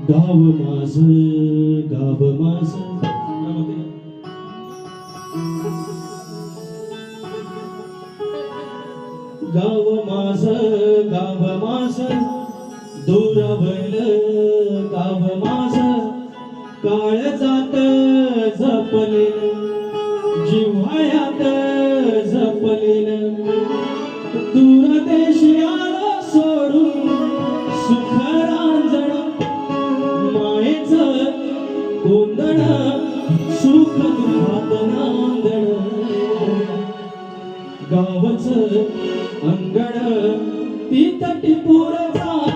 गाव माझं गाव माझं गाव माझं गाव माझं दुरावलं गाव माझं काळजात जपलेलं जिव्हाळ्यात जपलेलं दूरदेशी आलं सोडून सुख रांजण मायेचं गोंधळ सुख दुःखात नांदण गावचं अंगण ती तटी पुरचा